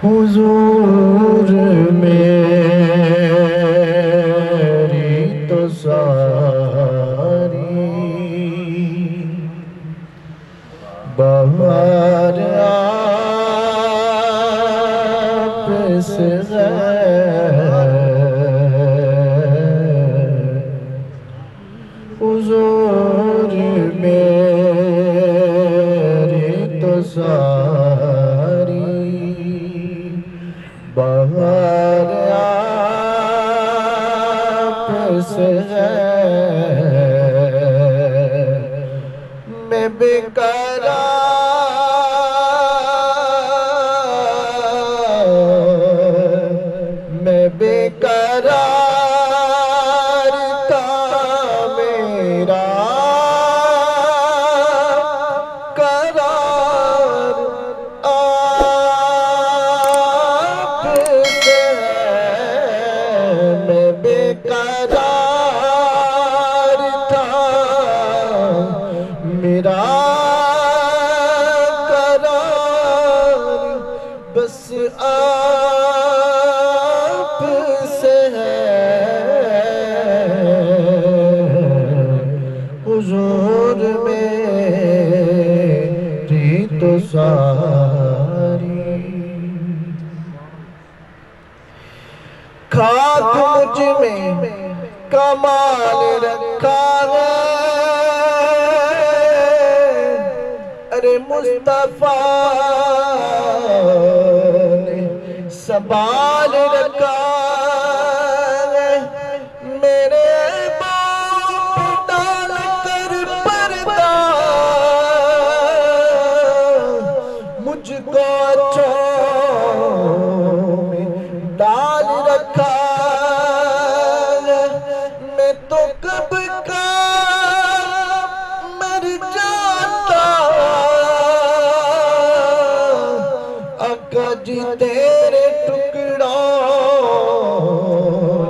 हुजूर मेरी तो सारी बहार आप से हुजूर मेरी तो सारी बहार आप से मैं बेकरार था मेरा करार आप से मैं बेकरार था मेरा करार बस आप से हुजूर मेरी तो सारी खाक मुझ में कमाल रखा है अरे मुस्तफा ने सवाल रखा है मेरे बाप डाल कर पर्दा मुझको अच्छों में डाल रखा है मैं तो कब का मर जाता आका जी तेरे टुकड़ों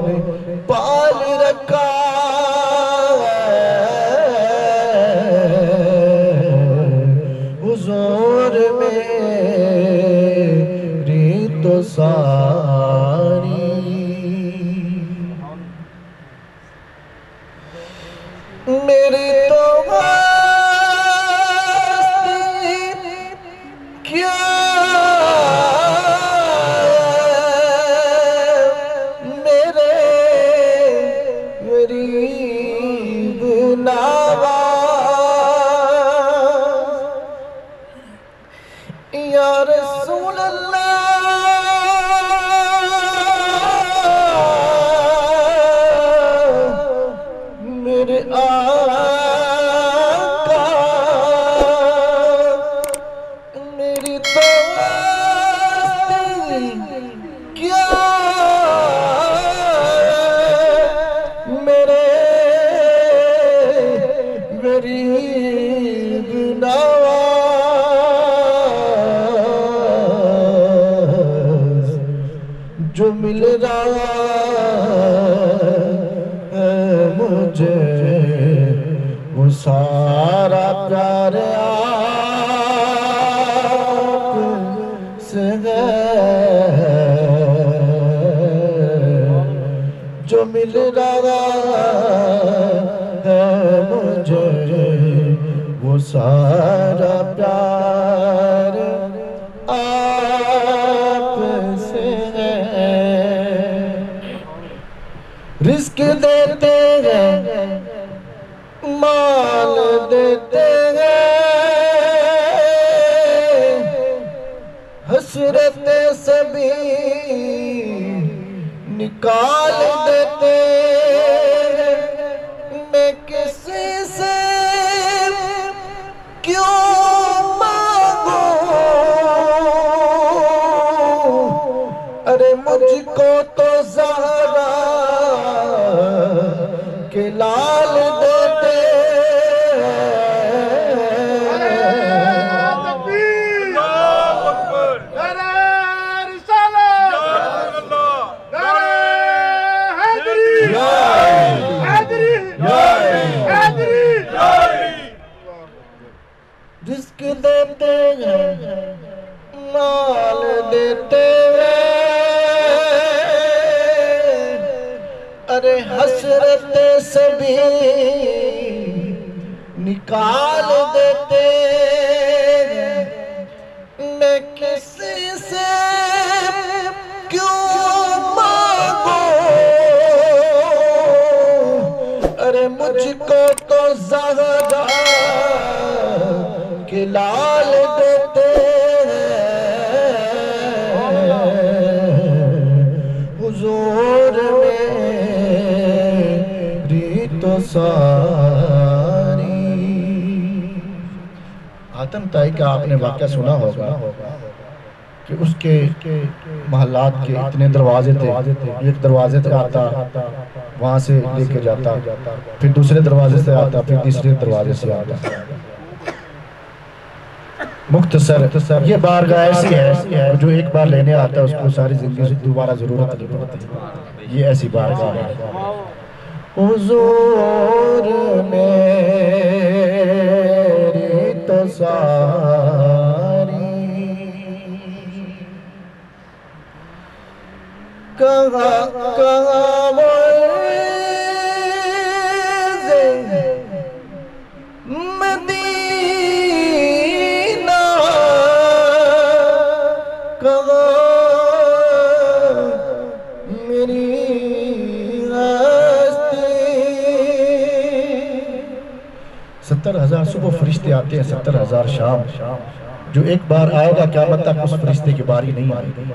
ने पाल रखा हुजूर मेरी तो सारी मेरी तो मस्ती क्या मेरे गरीब नवाज़ या रसूल अल्लाह मेरे आका मेरी तो मस्ती क्या मेरे गरीब नवाज़ जो मिल रहा है मुझे वो सारा प्यार आप से है जो मिल रहा है मुझे वो सारा प्यार आप से है रिस्क देते हैं माल देते हैं हसरतें सभी निकाल देते हैं मैं किसी से क्यों मांगूं अरे मुझको तो ज़हरा के लाल देते रिस्क देते हैं माल देते हसरत सभी निकाल देते। मैं किसी से क्यों मांगू, अरे मुझको तो ज़हरा के लाल देते हुजूर मेरी तो सारी। हातिम ताई का आपने वाक़या सुना होगा कि उसके महल्लात के इतने दरवाजे थे, एक दरवाजे से आता वहां से लेके जाता, फिर दूसरे दरवाजे से आता, फिर तीसरे दरवाजे से आता। मुख्तसर ये बारगाह ऐसी है जो एक बार लेने आता है उसको सारी जिंदगी से दोबारा जरूरत नहीं पड़ती। ये ऐसी बारगाह है। हुजूर मेरी तो सारी कहाँ मदीना कहाँ मेरी हस्ती। 70,000 सुबह फरिश्ते आते हैं, 70,000 शाम। जो एक बार आएगा क़यामत तक उस फरिश्ते की बारी नहीं आएगी।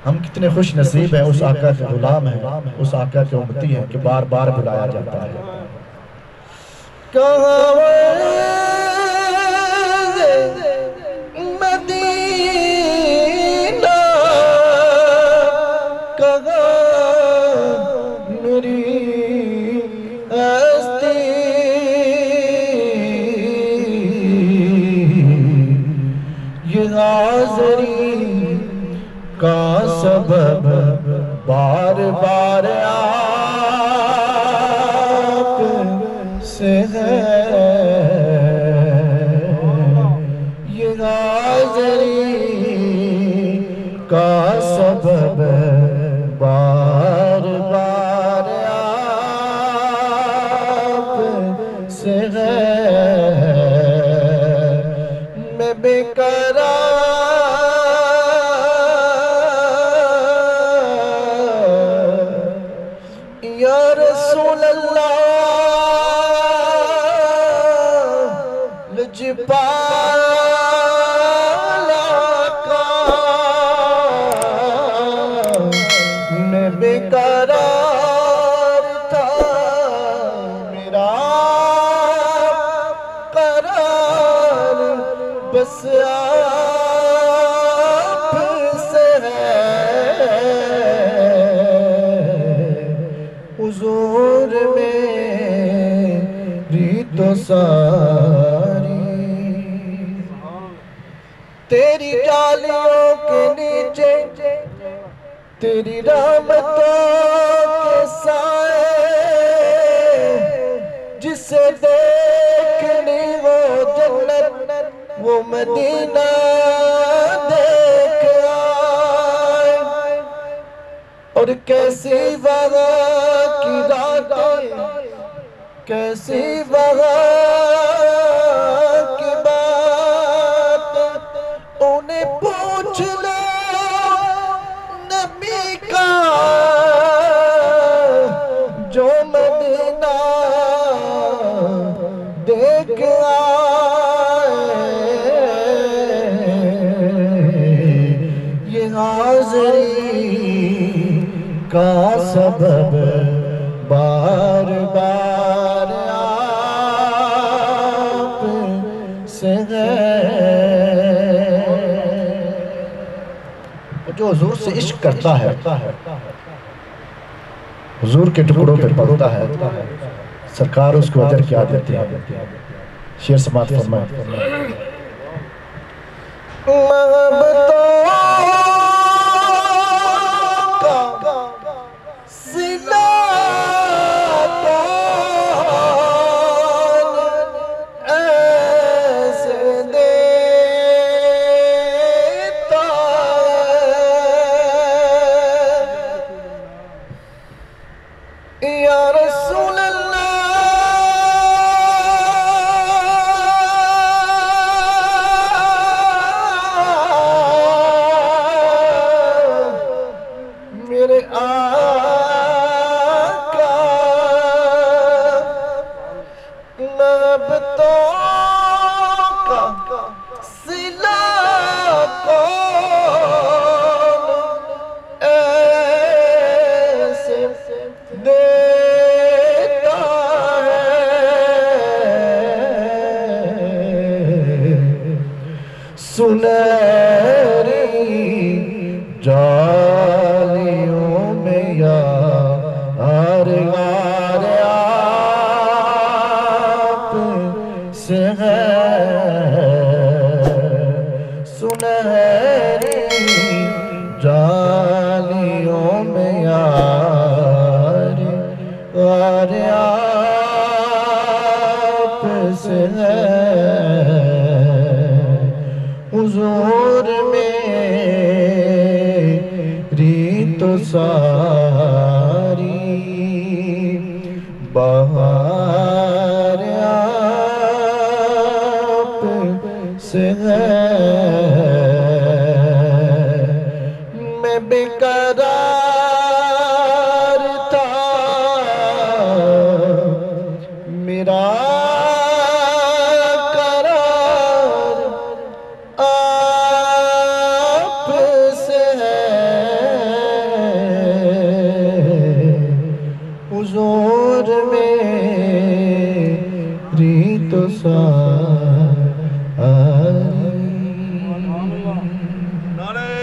हम कितने खुश नसीब हैं, उस आका के गुलाम हैं, उस आका के उम्मती हैं कि बार बार बुलाया जाता है। मदीना कहाँ मेरी हस्ती। ये हाज़री का सबब बार बार आप से है। ये हाज़री का सबब बार बार आप से है। मैं बेकरार या रसूल अल्लाह लजपाला का मैं बेकरार था, मेरा करार बस आप से है। हुजूर मेरी तो सारी तेरी डालियों के नीचे तेरी रहमतों के साए, जिसे देखनी वो जन्नत वो मदीना देख आए। और कैसी वहाँ की रातें, कैसी वहाँ की बात, उन्हें पूछ लो नबी का जो मदीना देख आए। ये हाज़री का सबब बार बार आप से है। जो हुजूर से इश्क करता है, हुजूर के टुकड़ों पे पड़ता है, सरकार उसको अजर क्या देते हैं। शेर समात फरमाए। जालियों में यार यार आप से है सुनहरी जालियों में यार यार आप से है हुजूर मेरी तो सारी बहार आप से है मैं बेकरार था मेरा हुजूर में